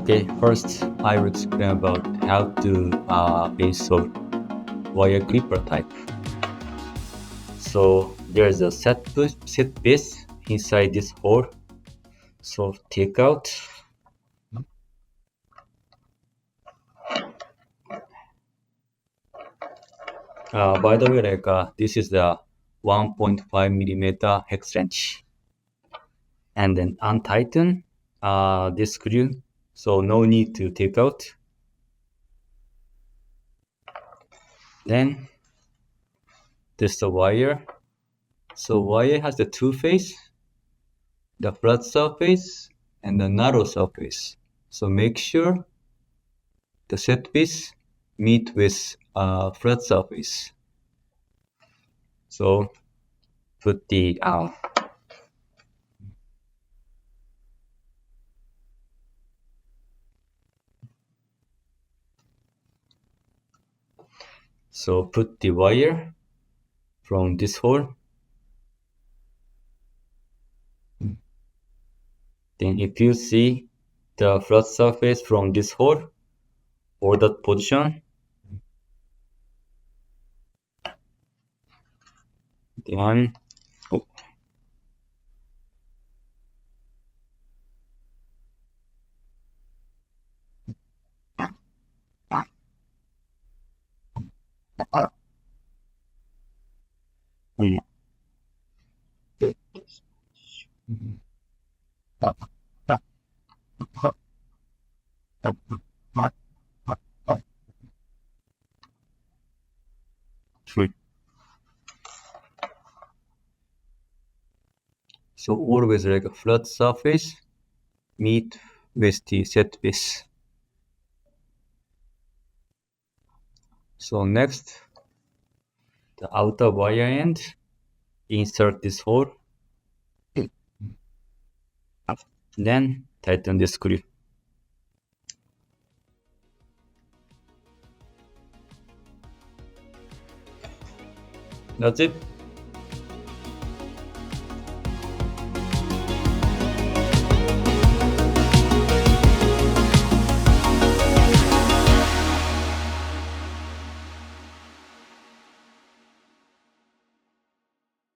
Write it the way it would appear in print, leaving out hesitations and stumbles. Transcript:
Okay, first I will explain about how to install wire clipper type. So there's a set piece inside this hole. So take out. By the way, this is the 1.5 millimeter hex wrench, and then untighten this screw. So no need to take out. Then this the wire. So wire has the two face, the flat surface and the narrow surface. So make sure the set piece meet with flat surface. So put the put the wire from this hole. Then if you see the flat surface from this hole or that position, then oh, mm. Good. So always like a flat surface meet with the set piece. So next, the outer wire end, insert this hole, then tighten the screw. That's it.